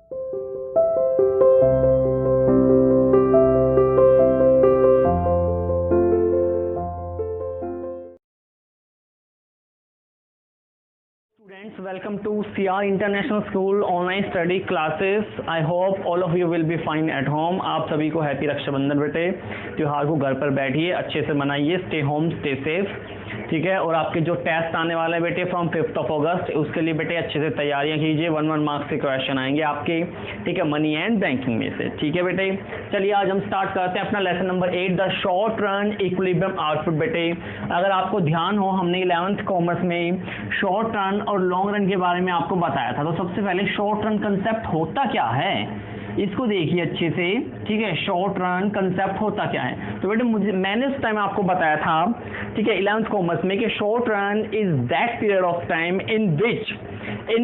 Students, welcome to CR International School online study classes. I hope all of you will be fine at home. आप सभी को happy Rakshabandhan बेटे। त्योहार को घर पर बैठिए, अच्छे से मनाइए, स्टे होम स्टे सेफ, ठीक है। और आपके जो टेस्ट आने वाले बेटे फ्रॉम 5 अगस्त, उसके लिए बेटे अच्छे से तैयारियां कीजिए। 1 मार्क्स के क्वेश्चन आएंगे आपके, ठीक है, मनी एंड बैंकिंग में से, ठीक है बेटे। चलिए आज हम स्टार्ट करते हैं अपना lesson number 8, the short run equilibrium output. बेटे अगर आपको ध्यान हो, हमने 11th कॉमर्स में शॉर्ट रन और लॉन्ग रन के बारे में आपको बताया था। तो सबसे पहले शॉर्ट रन कंसेप्ट होता क्या है, इसको देखिए अच्छे से, ठीक है। शॉर्ट रन कंसेप्ट होता क्या है, तो बेटे मैंने उस टाइम आपको बताया था, ठीक है, 11th कॉमर्स में, कि short run is that period of time in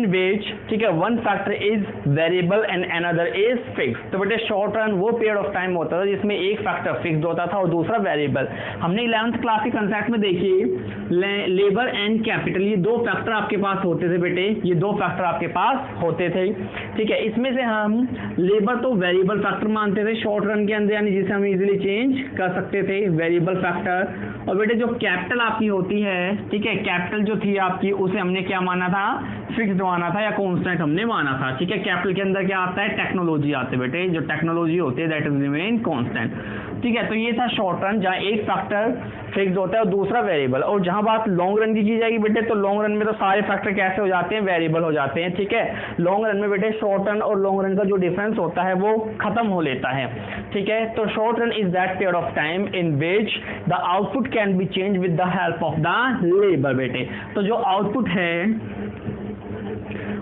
which, ठीक है, one factor is variable and another is fix. तो बेटे शॉर्ट रन वो पीरियड ऑफ टाइम होता था जिसमें एक फैक्टर फिक्स्ड होता था और दूसरा वेरिएबल। हमने 11th क्लास के कंसेप्ट में देखिए, लेबर एंड कैपिटल, ये दो फैक्टर आपके पास होते थे बेटे, ये दो फैक्टर आपके पास होते थे, ठीक है। इसमें से हम लेबर तो वेरिएबल फैक्टर मानते थे शॉर्ट रन के अंदर, यानी जिसे हम इजीली चेंज कर सकते थे, वेरिएबल फैक्टर। और बेटे जो कैपिटल आपकी होती है, ठीक है, कैपिटल जो थी आपकी, उसे हमने क्या माना था, फिक्स्ड माना था या कांस्टेंट हमने माना था, ठीक है। कैपिटल के अंदर क्या आता है, टेक्नोलॉजी आते बेटे, जो टेक्नोलॉजी होती है दैट इज रिमेन कांस्टेंट, ठीक है। तो ये था शॉर्ट रन, जहाँ एक फैक्टर फिक्स्ड होता है और दूसरा वेरिएबल। और जहां बात लॉन्ग रन की जाएगी बेटे, तो लॉन्ग रन में तो सारे फैक्टर कैसे हो जाते हैं, वेरिएबल हो जाते हैं, ठीक है। लॉन्ग रन में बेटे शॉर्ट रन और लॉन्ग रन का जो डिफरेंस होता है वो खत्म हो लेता है, ठीक है। तो short run is that period of time in which the output can be change with the help of the labour बेटे। तो जो आउटपुट है,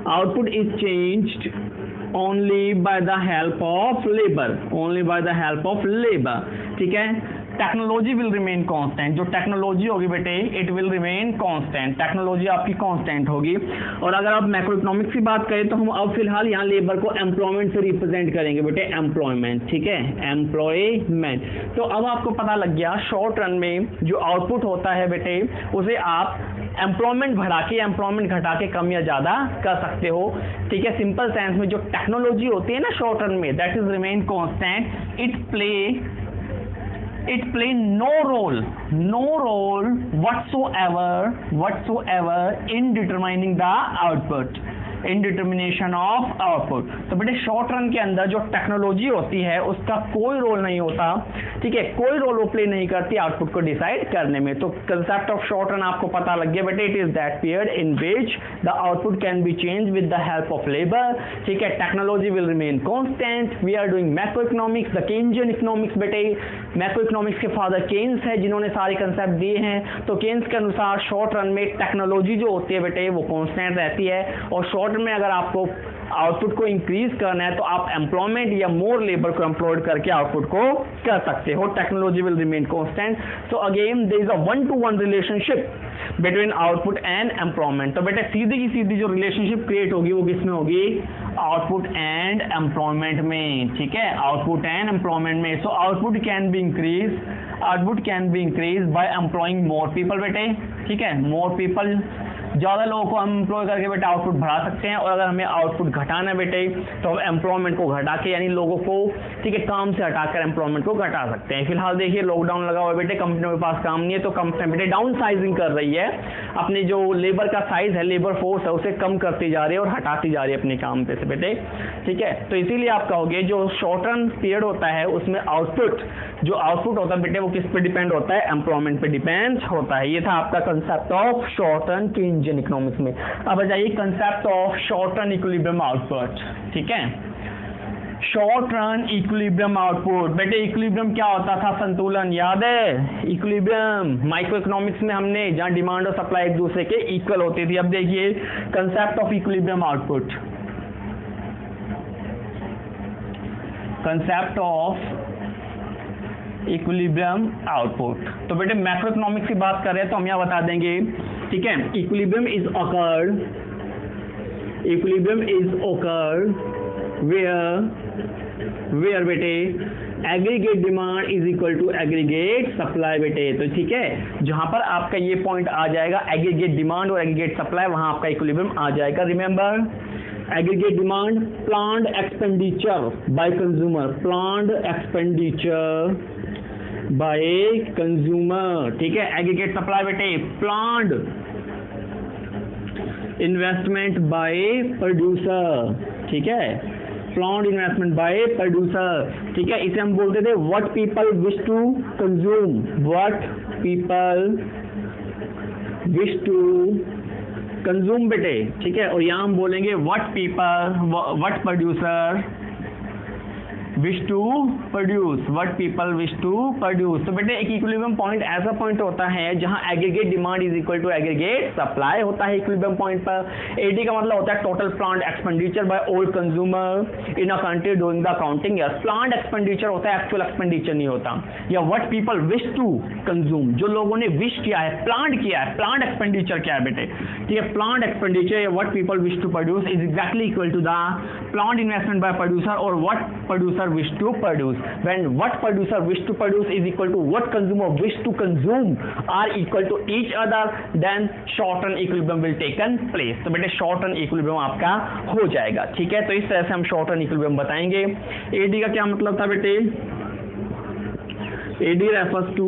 output is changed only by the help of labor, ठीक है। टेक्नोलॉजी विल रिमेन कांस्टेंट, जो technology होगी बेटे it will remain constant, technology आपकी कांस्टेंट होगी। और अगर आप मैक्रो इकोनॉमिक्स की बात करें तो हम अब फिलहाल यहाँ लेबर को एम्प्लॉयमेंट से रिप्रेजेंट करेंगे बेटे, एम्प्लॉयमेंट, ठीक है, एम्प्लॉयमेंट। तो अब आपको पता लग गया शॉर्ट रन में जो आउटपुट होता है बेटे, उसे आप एम्प्लॉयमेंट बढ़ा के, एम्प्लॉयमेंट घटा के कम या ज्यादा कर सकते हो, ठीक है। सिंपल सेंस में जो टेक्नोलॉजी होती है ना शॉर्ट रन में, that is remain constant, it play no role whatsoever in determining the output, in determination of output। तो बेटे शॉर्ट रन के अंदर जो टेक्नोलॉजी होती है उसका कोई रोल नहीं होता, ठीक है, कोई रोल वो प्ले नहीं करती आउटपुट को डिसाइड करने में। तो कंसेप्ट ऑफ शॉर्ट रन आपको पता लग गया बेटे, it is that period in which the output can be change with the help of labour, ठीक है। Technology will remain constant. We are doing macro economics, the Keynesian economics बेटे। Macro economics के father Keynes है जिन्होंने सारे concept दिए हैं। तो केन्स के अनुसार शॉर्ट रन में टेक्नोलॉजी जो होती है बेटे वो कांस्टेंट रहती है, और शॉर्ट रन में अगर आपको आउटपुट को इंक्रीज करना है तो आप एम्प्लॉयमेंट या मोर लेबर को एम्प्लॉयड करके आउटपुट को कर सकते हो। Technology will remain constant. So again there is a 1-to-1 relationship between output and employment. तो बेटे सीधी की सीधी जो रिलेशनशिप क्रिएट होगी वो किसमें होगी, आउटपुट एंड एम्प्लॉयमेंट में, ठीक है, आउटपुट एंड एम्प्लॉयमेंट में। So output can be increase by employing more people बेटे, ठीक है, मोर पीपल, ज़्यादा लोगों को हम एम्प्लॉय करके बेटा आउटपुट बढ़ा सकते हैं। और अगर हमें आउटपुट घटाना बेटे तो हम एम्प्लॉयमेंट को घटा के, यानी लोगों को, ठीक है, काम से हटाकर एम्प्लॉयमेंट को घटा सकते हैं। फिलहाल देखिए लॉकडाउन लगा हुआ है बेटे, कंपनियों के पास काम नहीं है, तो कंपनी बेटे डाउन साइजिंग कर रही है, अपनी जो लेबर का साइज है, लेबर फोर्स है, उसे कम करती जा रही है और हटाती जा रही है अपने काम पे से बेटे, ठीक है। तो इसीलिए आप कहोगे जो शॉर्ट रन पीरियड होता है उसमें आउटपुट होता है बेटे वो किस पे डिपेंड होता है, एम्प्लॉयमेंट पे डिपेंड होता है। ये था आपका concept of short run Keynesian economics में। अब आ जाइए concept of short run equilibrium output, ठीक है। शॉर्ट रन इक्विलिब्रियम आउटपुट बेटे, इक्विलिब्रियम क्या होता था, संतुलन, याद है इक्विलिब्रियम माइक्रो इकोनॉमिक्स में हमने, जहां डिमांड और सप्लाई एक दूसरे के इक्वल होती थी। अब देखिए concept of equilibrium output, concept of equilibrium output. तो बेटे मैक्रो इकोनॉमिक्स की बात कर रहे हैं तो हम यहाँ बता देंगे, ठीक है, इक्विलिब्रियम इज occurred where बेटे aggregate demand is equal to aggregate supply बेटे। तो ठीक है, जहां पर आपका ये पॉइंट आ जाएगा एग्रीगेट डिमांड और एग्रीगेट सप्लाई, वहां आपका इक्विलिब्रियम आ जाएगा। Remember aggregate demand, planned expenditure by consumer, planned expenditure by consumer, ठीक है। एग्रीगेट सप्लाई बेटे, प्लान्ड इन्वेस्टमेंट बाय प्रोड्यूसर, ठीक है, प्लान्ड इन्वेस्टमेंट बाय प्रोड्यूसर, ठीक है। इसे हम बोलते थे what people wish to consume, what people wish to consume बेटे, ठीक है। और यहाँ हम बोलेंगे what people, what producer wish to produce, what people wish to produce. तो बेटे एक इक्विलिब्रियम पॉइंट ऐसा पॉइंट होता है जहां aggregate demand is equal to aggregate supply होता है इक्विलिब्रियम पॉइंट पर। एडी का मतलब होता है total planned expenditure by all consumer in a country during the counting. Yes, planned expenditure होता है, एक्चुअल एक्सपेंडिचर नहीं होता। या what people wish to consume, जो लोगों ने विश किया है, प्लांट किया है, प्लांट एक्सपेंडिचर क्या है बेटे, ठीक है। प्लांट एक्सपेंडिचर या what people wish to produce is exactly equal to the plant investment by producer और what producer wish to produce. When what producer wish to produce is equal to what consumer wish to consume are equal to each other, then short run equilibrium will taken place. तो बेटे short run equilibrium आपका हो जाएगा, ठीक है। तो इस तरह से हम short run equilibrium बताएंगे। AD का क्या मतलब था बेटे, AD refers to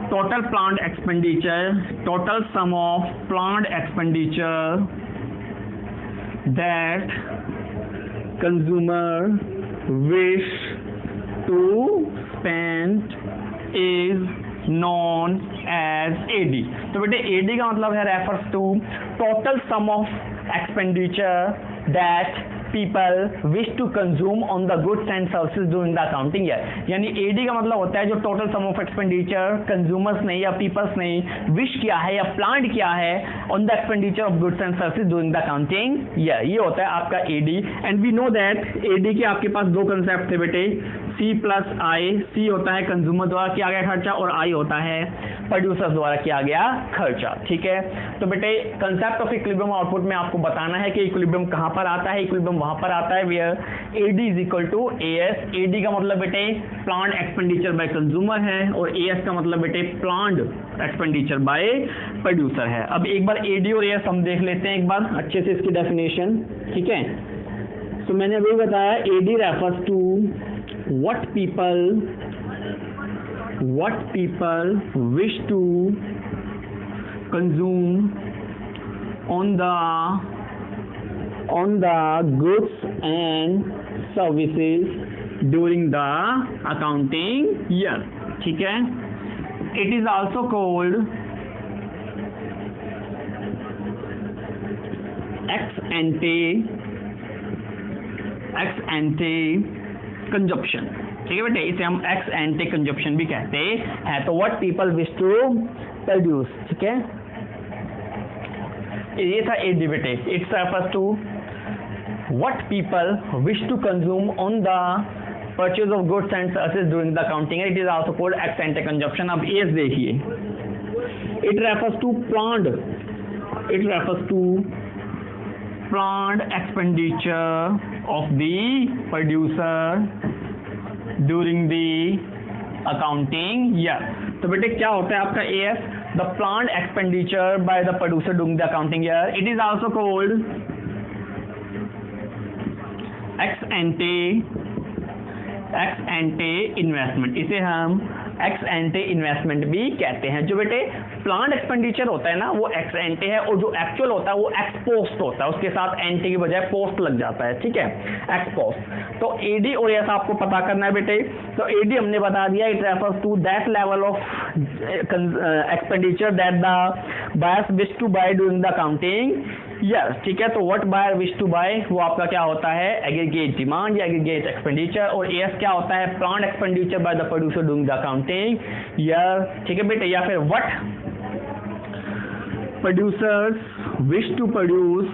total plant expenditure, total sum of plant expenditure that consumer wish to spend is known as AD। तो बेटे AD का मतलब है refers to total sum of expenditure that people wish to consume on the goods and services during the accounting year। यानी AD का मतलब होता है जो total sum of expenditure consumers ने या पीपल्स ने विश किया है या प्लान किया है on the expenditure of goods and services during the accounting year, ये होता है आपका AD। And we know that AD के आपके पास दो कंसेप्ट थे बेटे, C प्लस I। C होता है कंज्यूमर द्वारा किया गया खर्चा और I होता है प्रोड्यूसर द्वारा किया गया खर्चा, ठीक है। तो बेटे कंसेप्ट ऑफ इक्विलिब्रियम आउटपुट में आपको बताना है कि इक्विलिब्रियम कहां पर आता है। इक्विलिब्रियम वहां पर आता है where AD is equal to AS। AD का मतलब बेटे प्लांट एक्सपेंडिचर बाय कंज्यूमर है और AS का मतलब बेटे प्लांट एक्सपेंडिचर बाय प्रोड्यूसर है। अब एक बार AD और AS हम देख लेते हैं एक बार अच्छे से इसकी डेफिनेशन, ठीक है। तो मैंने अभी बताया AD refers to what people wish to consume on the goods and services during the accounting year, ठीक है। it is also called ex ante consumption, ठीक है बेटे, इसे हम एक्स एंटे कंजप्शन भी कहते हैं। तो what people wish to produce, ठीक है, ये था AD बेटे। It's refers to what people wish to consume on the purchase of goods and services during the accounting. It is also called ex ante consumption. अब S देखिए, it refers to planned expenditure of the producer during the accounting year। तो बेटे क्या होता है आपका AS, the planned expenditure by the producer during the accounting year। it is also called ex ante investment। इसे हम x ante investment भी कहते हैं। जो बेटे प्लांट एक्सपेंडिचर होता है ना वो एक्स एंटे है और जो एक्चुअल होता है वो एक्स पोस्ट होता है, उसके साथ एंटे की बजाय पोस्ट लग जाता है, ठीक है, एक्स पोस्ट। तो AD और AS आपको पता करना है बेटे। तो AD हमने बता दिया, it refers to that level of expenditure that the buyers wish to buy during the accounting year, ठीक है। तो what buyer wish to buy वो आपका क्या होता है, एग्रीगेट डिमांड या एग्रीगेट एक्सपेंडिचर। और AS क्या होता है, plant expenditure by the producer during the accounting year, ठीक है बेटे। या फिर what producers wish to produce,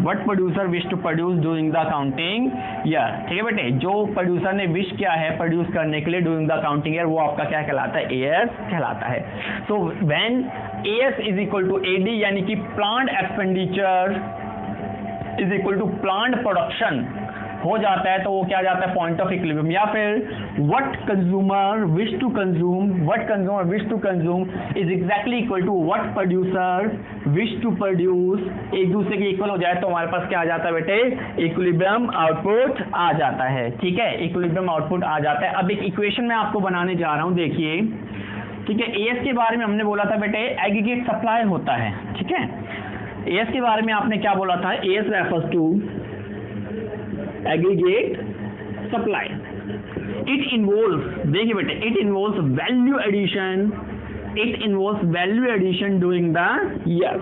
what producer wish to produce during the accounting year, ठीक है बेटे। जो प्रोड्यूसर ने विश किया है प्रोड्यूस करने के लिए ड्यूरिंग द अकाउंटिंग ईयर वो आपका क्या कहलाता है, AS कहलाता है। So when AS is equal to AD यानी कि planned expenditure is equal to planned production, हो जाता है तो वो क्या जाता है, पॉइंट ऑफ इक्विलिब्रियम। या फिर what consumer wish to consume, what consumer wish to consume is exactly equal to what producer wish to produce, एक दूसरे के इक्वल हो जाए तो हमारे पास क्या आ जाता है बेटे, इक्विलिब्रियम आउटपुट आ जाता है। ठीक है, इक्विलिब्रियम आउटपुट आ जाता है। अब एक इक्वेशन मैं आपको बनाने जा रहा हूं, देखिए। ठीक है, एएस के बारे में हमने बोला था बेटे एग्रीगेट सप्लाई होता है। ठीक है, एएस के बारे में आपने क्या बोला था, AS refers to aggregate supply. It involves, देखिए बेटे, it involves value addition, it involves value addition during the year.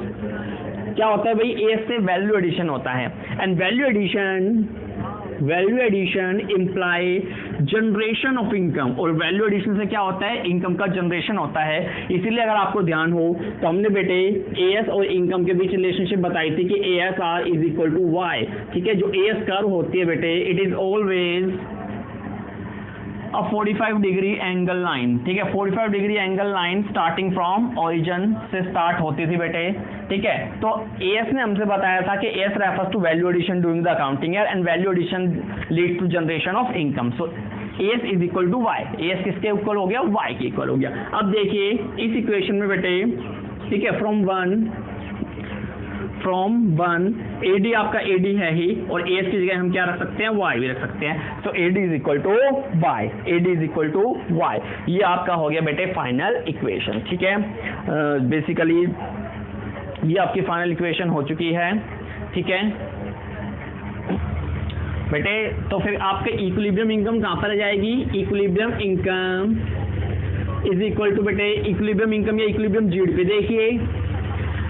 क्या होता है भाई, एएस से वैल्यू एडिशन होता है, and value addition imply generation of income, और वैल्यू एडिशन से क्या होता है, इनकम का जनरेशन होता है। इसीलिए अगर आपको ध्यान हो तो हमने बेटे एएस और इनकम के बीच रिलेशनशिप बताई थी कि ASR is equal to Y. ठीक है, जो एएस कर्व होती है बेटे, it is always a 45 degree angle line. ठीक है, 45 degree angle line starting from origin से स्टार्ट होती थी बेटे। ठीक है, तो एएस ने हमसे बताया था कि AS refers to value addition during the accounting year and value addition lead to generation of income. So AS is equal to Y, AS किसके इक्वल हो गया, वाई के इक्वल हो गया। अब देखिए इस इक्वेशन में बेटे, ठीक है, फ्रॉम वन एडी आपका एडी है ही, और एएस की जगह हम क्या रख सकते हैं, वाई भी रख सकते हैं। तो AD is equal to Y, AD is equal to Y, ये आपका हो गया बेटे फाइनल इक्वेशन। ठीक है, बेसिकली ये आपकी फाइनल इक्वेशन हो चुकी है। ठीक है बेटे, तो फिर आपके इक्विलिब्रियम इनकम कहाँ पर आ जाएगी, equilibrium income is equal to बेटे इक्विलिब्रियम इनकम या इक्विलिब्रियम जीडीपी। देखिए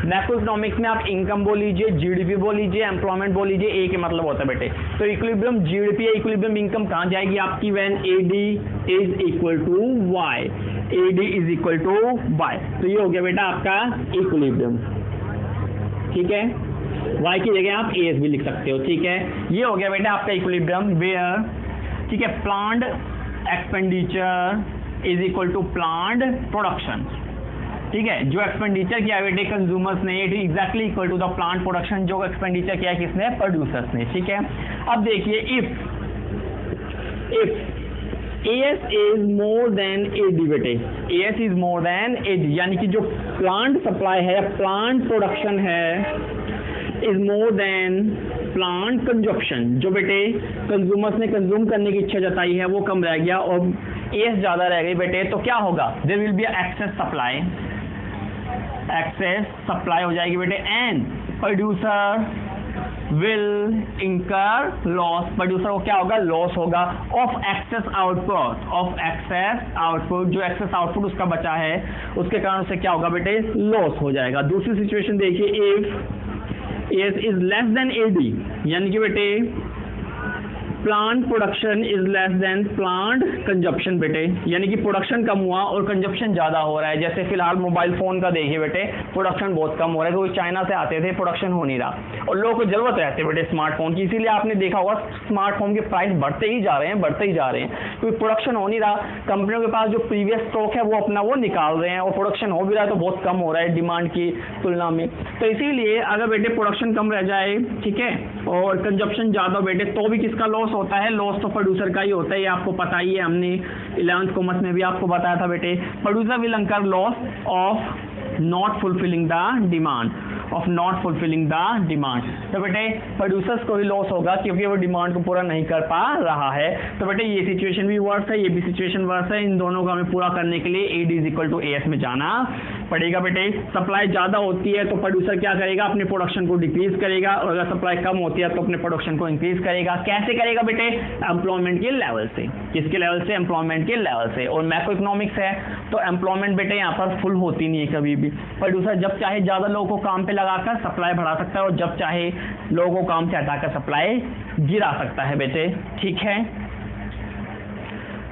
मैक्रो इकोनॉमिक्स में आप इनकम बोल लीजिए, जीडीपी बोल लीजिए, एम्प्लॉयमेंट बोल लीजिए, एक ही मतलब होता है बेटे। तो इक्विलिब्रियम जीडीपी या इक्विलिब्रियम इनकम कहाँ जाएगी आपकी, when AD is equal to Y, AD is equal to Y. तो ये हो गया बेटा आपका इक्विलिब्रियम। ठीक है, वाई की जगह आप एएस भी लिख सकते हो। ठीक है, ये हो गया बेटा आपका इक्विलिब्रियम वेयर, ठीक है, planned expenditure is equal to planned production. ठीक है, जो एक्सपेंडिचर किया है बेटे कंज्यूमर्स ने, it exactly equal to the planned production, जो एक्सपेंडिचर किया है किसने, प्रोड्यूसर्स ने। ठीक है, अब देखिए if AS is more than AD बेटे, AS is more than AD, यानी कि जो प्लांट सप्लाई है, प्लांट प्रोडक्शन है, is more than planned consumption, जो बेटे कंज्यूमर्स ने कंज्यूम करने की इच्छा जताई है वो कम रह गया और AS ज्यादा रह गई बेटे, तो क्या होगा, there will be excess supply, excess supply हो जाएगी बेटे, and producer will incur loss, producer को क्या होगा, लॉस होगा of excess output, of excess output, जो एक्सेस आउटपुट उसका बचा है उसके कारण से क्या होगा बेटे, लॉस हो जाएगा। दूसरी सिचुएशन देखिए, if AS is less than AD, यानी कि बेटे plant production is less than planned consumption बेटे, यानी कि प्रोडक्शन कम हुआ और कंजप्शन ज्यादा हो रहा है। जैसे फिलहाल मोबाइल फोन का देखिए बेटे, प्रोडक्शन बहुत कम हो रहा है, क्योंकि चाइना से आते थे, प्रोडक्शन हो नहीं रहा और लोगों को जरूरत रहती है बेटे स्मार्टफोन की, इसीलिए आपने देखा होगा स्मार्टफोन के प्राइस बढ़ते ही जा रहे हैं, क्योंकि प्रोडक्शन हो नहीं रहा। कंपनियों के पास जो प्रीवियस स्टॉक है वो अपना वो निकाल रहे हैं, और प्रोडक्शन हो भी रहा है तो बहुत कम हो रहा है डिमांड की तुलना में। तो इसीलिए अगर बेटे प्रोडक्शन कम रह जाए, ठीक है, और कंजप्शन ज्यादा बेटे, तो भी किसका लॉस होता है, लॉस तो प्रोड्यूसर का ही होता है। ये आपको पता ही है, हमने 11th कॉमर्स में भी आपको बताया था बेटे, producer will incur loss of not fulfilling the demand, of not fulfilling the demand. तो बेटे प्रोड्यूसर्स को भी लॉस होगा क्योंकि वो डिमांड को पूरा नहीं कर पा रहा है। तो बेटे ये सिचुएशन भी वर्स है, ये भी सिचुएशन वर्स है, इन दोनों को हमें पूरा करने के लिए AD is equal to AS में जाना पड़ेगा बेटे। सप्लाई ज्यादा होती है तो प्रोड्यूसर क्या करेगा, अपने प्रोडक्शन को डिक्रीज करेगा, और अगर सप्लाई कम होती है तो अपने प्रोडक्शन को इंक्रीज करेगा। कैसे करेगा बेटे, एम्प्लॉयमेंट के लेवल से। किसके लेवल से, एम्प्लॉयमेंट के लेवल से। और मैक्रो इकोनॉमिक्स है तो एम्प्लॉयमेंट बेटे यहाँ पर फुल होती नहीं है कभी भी। प्रोड्यूसर जब चाहे ज्यादा लोगों को काम पे लगाकर सप्लाई बढ़ा सकता है और जब चाहे लोगों को काम से हटाकर सप्लाई गिरा सकता है बेटे। ठीक है,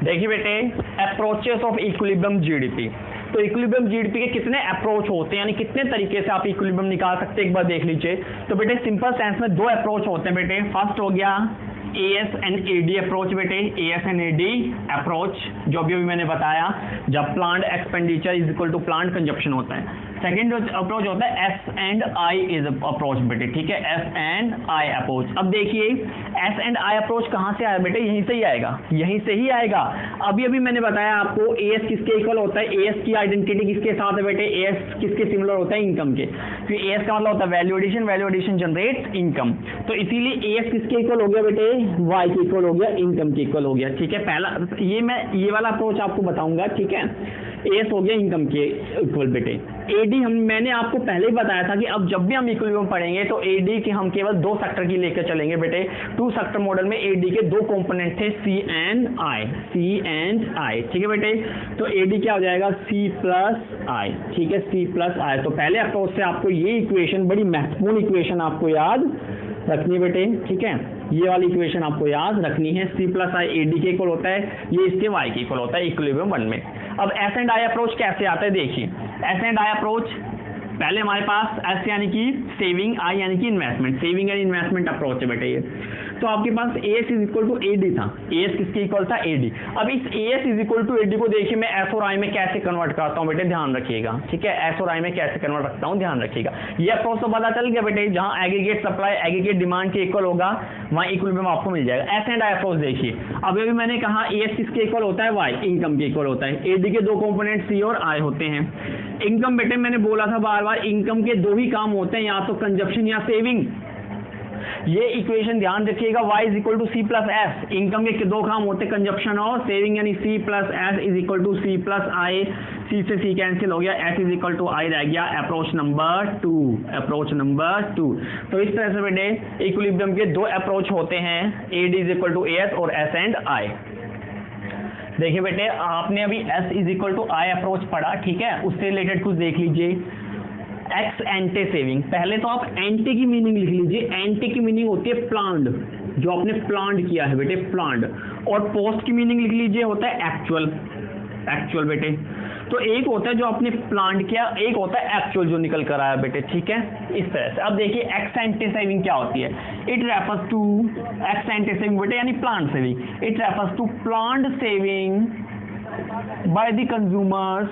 देखिए बेटे अप्रोचेस ऑफ इक्विलिब्रियम जीडीपी। तो इक्विलिब्रियम जीडीपी के कितने अप्रोच होते हैं, यानी कितने तरीके से आप इक्विलिब्रियम निकाल सकते हैं, एक बार देख लीजिए। तो बेटे सिंपल सेंस में दो अप्रोच होते हैं बेटे। फर्स्ट हो गया AS एंड AD अप्रोच बेटे, AS एंड AD अप्रोच, जो भी मैंने बताया, जब plant expenditure is equal to plant consumption होता है। सेकंड अप्रोच होता है S and I is approach बेटे, ठीक है, एस एंड आई अप्रोच। अब देखिए एस एंड आई अप्रोच कहाँ से आया बेटे, यहीं से ही आएगा, यहीं से ही आएगा। अभी अभी मैंने बताया आपको एएस किसके इक्वल होता है, एएस की आइडेंटिटी किसके साथ है बेटे, एएस किसके सिमिलर होता है, इनकम के, क्योंकि एएस का मतलब होता है value addition, value addition generate income, तो इसीलिए एएस किसके इक्वल हो गया बेटे, वाई के इक्वल हो गया, इनकम के इक्वल हो गया, ठीक है। पहला ये वाला अप्रोच आपको बताऊंगा, ठीक है, एएस हो गया इनकम के इक्वल बेटे। एडी मैंने आपको पहले ही बताया था कि अब जब भी हम इक्विलिब्रियम पढ़ेंगे तो एडी के हम केवल 2 सेक्टर की लेकर चलेंगे बेटे। 2 सेक्टर मॉडल में एडी के 2 कंपोनेंट थे, सी एंड आई, ठीक है बेटे। तो एडी क्या हो जाएगा, सी प्लस आई, ठीक है, सी प्लस आई। तो पहले अप्रोच से आपको ये इक्वेशन, बड़ी महत्वपूर्ण इक्वेशन आपको याद रखनी है बेटे, ठीक है, ये वाली इक्वेशन आपको याद रखनी है। सी प्लस आई एडी के इक्वल होता है, ये इसके वाई के इक्वल होता है इक्विलिब्रियम 1 में। अब एस एंड आई अप्रोच कैसे आता है, देखिए एस एंड आई अप्रोच, पहले हमारे पास एस यानी कि सेविंग, आई यानी कि investment, saving and investment approach है बेटे ये। तो आपके पास AS is equal to AD था, एएस किसके इक्वल था, एडी। अब इस AS is equal to AD को देखिए मैं एस और आई में कैसे कन्वर्ट करता हूँ बेटे, ध्यान रखिएगा, ठीक है, एस और आई में कैसे कन्वर्ट करता हूँ, ध्यान रखिएगा। ये अप्रोच तो पता चल गया बेटे, जहाँ एग्रीगेट सप्लाई एग्रीगेट डिमांड के इक्वल होगा वहाँ इक्विलिब्रियम आपको मिल जाएगा। एस एंड आई अप्रोच देखिए, अब अभी मैंने कहा एएस किसके इक्वल होता है, वाई, इनकम के इक्वल होता है। एडी के 2 कंपोनेंट सी और आई होते हैं। इनकम बेटे मैंने बोला था बार बार, इनकम के 2 ही काम होते हैं, या तो कंजप्शन या सेविंग। ये इक्वेशन ध्यान रखिएगा, y is equal to C plus S, income के 2 काम होते हैं, कंजप्शन और सेविंग, यानी C plus S is equal to C plus I, C से सी कैंसिल हो गया, S is equal to I रह गया। Approach number 2, approach number 2। तो इस तरह से बेटे इक्विलिब्रियम के 2 अप्रोच होते हैं, AD is equal to S और एस एंड आई। देखिए बेटे आपने अभी S is equal to I approach पढ़ा, ठीक है, उससे रिलेटेड कुछ देख लीजिए। एक्स एंटे सेविंग, पहले तो आप एंटे की मीनिंग लिख लीजिए। एंटे की मीनिंग होती है प्लान्ड, जो आपने प्लान्ड किया है बेटे, प्लान्ड। और पोस्ट की मीनिंग लिख लीजिए, होता है एक्चुअल, एक्चुअल बेटे। तो एक होता है जो आपने प्लान्ड किया, एक होता है एक्चुअल जो निकल कर आया बेटे, ठीक है, इस तरह से। अब देखिए एक्स एंटे सेविंग क्या होती है, it refers to, ex ante saving बेटे यानी planned saving, it refers to planned saving by the consumers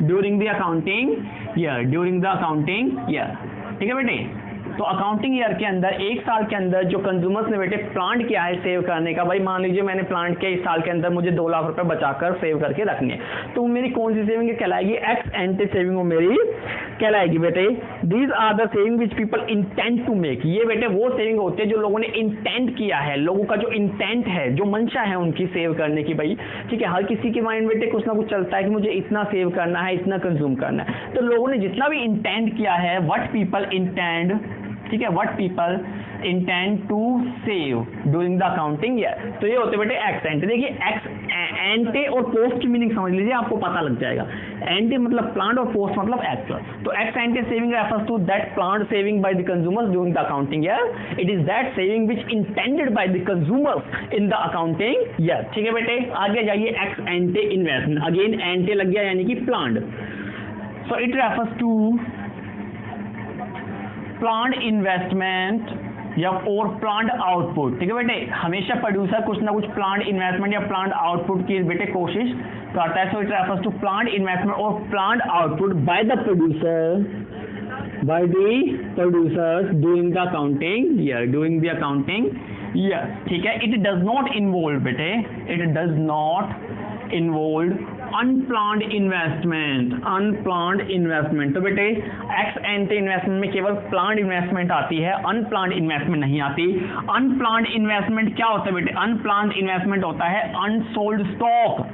during the accounting year, during the accounting year, ठीक है बेटे। तो अकाउंटिंग ईयर के अंदर, 1 साल के अंदर जो कंज्यूमर्स ने बेटे प्लान किया है सेव करने का, भाई मान लीजिए मैंने प्लान किया इस साल के अंदर मुझे 2 लाख रुपए बचाकर सेव करके रखने, तो मेरी कौन सी सेविंग कहलाएगी, एक्स एंटे सेविंग वो मेरी कहलाएगी बेटे। These are the saving which people intent to make, ये बेटे वो सेविंग होती है जो लोगों ने इंटेंट किया है, लोगों का जो इंटेंट है, जो मंशा है उनकी सेव करने की, भाई ठीक है। हर किसी के माइंड बेटे कुछ ना कुछ चलता है कि मुझे इतना सेव करना है, इतना कंज्यूम करना है, तो लोगों ने जितना भी इंटेंट किया है, व्हाट पीपल इंटेंड, ठीक है, what people intend to save during the accounting year, तो ये होते बेटे एक्स एंटे। देखिए एक्स एंटे और पोस्ट की मीनिंग समझ लीजिए, आपको पता लग जाएगा। एंटे मतलब प्लान्ड और पोस्ट मतलब एक्चुअल। तो ex ante saving refers to that planned saving by the consumers during the accounting year, it is that saving which intended by the consumers in the accounting year, ठीक है बेटे। आगे जाइए, ex ante investment, again ante लग गया यानी कि planned, so it refers to planned investment या और प्लान्ड आउटपुट, ठीक है बेटे। हमेशा प्रोड्यूसर कुछ ना कुछ प्लान्ड इन्वेस्टमेंट या प्लान्ड आउटपुट की बेटे कोशिश करता है, so it refers to planned investment और planned output by the producer, by the producers during the accounting year, during the accounting year, ठीक है। इट डज नॉट इन्वॉल्व बेटे, it does not involve unplanned investment, unplanned investment. तो बेटे x ante investment में केवल planned investment आती है, unplanned investment नहीं आती। अनप्लान्ड इन्वेस्टमेंट क्या होता है बेटे, अनप्लान्ड इन्वेस्टमेंट होता है unsold stock,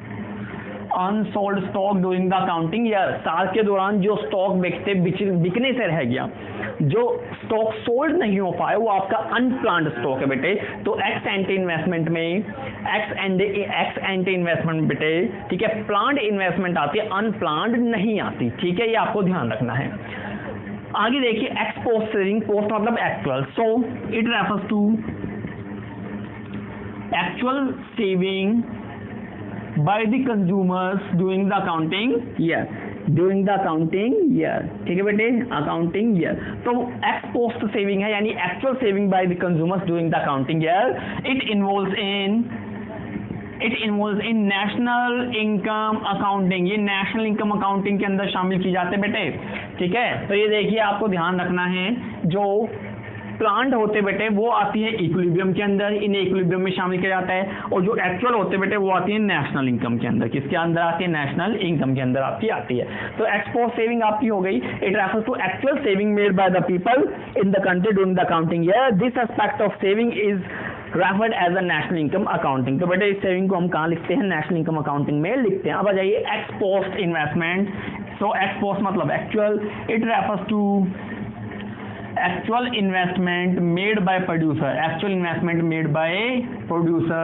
unsold stock during the accounting year, साल के दौरान जो स्टॉक बिकने से रह गया, जो स्टॉक सोल्ड नहीं हो पाया, वो आपका अनप्लान्ड स्टॉक है बेटे। तो एक्स एंटे इन्वेस्टमेंट में, एक्स एंटे इन्वेस्टमेंट बेटे, ठीक है, प्लान्ड इन्वेस्टमेंट आती है, अनप्लान्ड नहीं आती, ठीक है, ये आपको ध्यान रखना है। आगे देखिए एक्स पोस्ट सेविंग, पोस्ट मतलब actual, so it refers to actual saving by the consumers during the accounting year, during the accounting year, ठीक है बेटे, accounting year। तो ex post saving है यानी actual saving by the consumers during the accounting year, it involves in it involves in national income accounting, ये national income accounting के अंदर शामिल की जाते हैं बेटे, ठीक है। तो ये देखिए आपको ध्यान रखना है, जो प्लांट होते बेटे वो आती है इक्विलिब्रियम के अंदर, इन्हें इक्विलिब्रियम में शामिल किया जाता है, और जो एक्चुअल होते बेटे वो आती है नेशनल इनकम के अंदर। किसके अंदर आती है? नेशनल इनकम के अंदर आपकी आती है। तो एक्सपोर्ट सेविंग आपकी हो गई, it refers to actual saving made by the people in the country during the accounting year. This aspect of saving is referred as a national income accounting. तो बेटे इस सेविंग को हम कहाँ लिखते हैं? नेशनल इनकम अकाउंटिंग में लिखते हैं। अब आ जाइए एक्सपोस्ट इन्वेस्टमेंट। सो एक्सपोस्ट मतलब actual, it refers to actual investment made by producer, actual investment made by producer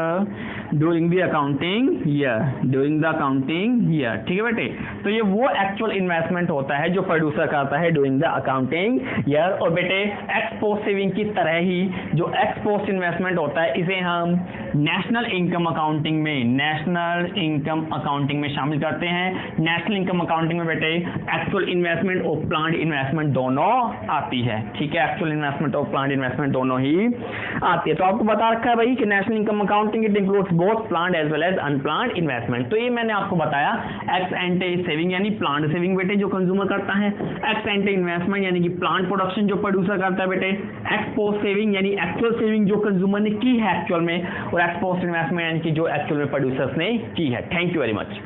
during the accounting year, during the accounting year, ठीक है बेटे। तो ये वो एक्चुअल इन्वेस्टमेंट होता है जो प्रोड्यूसर करता है ड्यूरिंग द अकाउंटिंग ईयर। और बेटे एक्सपोस्ट सेविंग की तरह ही जो एक्सपोस्ट इन्वेस्टमेंट होता है इसे हम नेशनल इनकम अकाउंटिंग में, नेशनल इनकम अकाउंटिंग में शामिल करते हैं। नेशनल इनकम अकाउंटिंग में बेटे एक्चुअल इन्वेस्टमेंट और प्लान्ड इन्वेस्टमेंट दोनों आती है, ठीक है। एक्चुअल इन्वेस्टमेंट और प्लान्ड इन्वेस्टमेंट दोनों ही आती है। तो आपको बता रखा है भाई कि national income accounting it includes both planned as well as unplanned investment. तो ये मैंने आपको बताया एक्स एंटे सेविंग यानी प्लान्ड सेविंग बेटे जो कंज्यूमर करता है, एक्स एंटे इन्वेस्टमेंट यानी कि प्लान्ट प्रोडक्शन जो प्रोड्यूसर करता है बेटे, एक्सपोस्ट सेविंग यानी एक्चुअल सेविंग जो कंज्यूमर ने की है एक्चुअल में, और एक्सपोस्ट इन्वेस्टमेंट यानी कि जो एक्चुअल में प्रोड्यूसर्स ने की है। Thank you very much.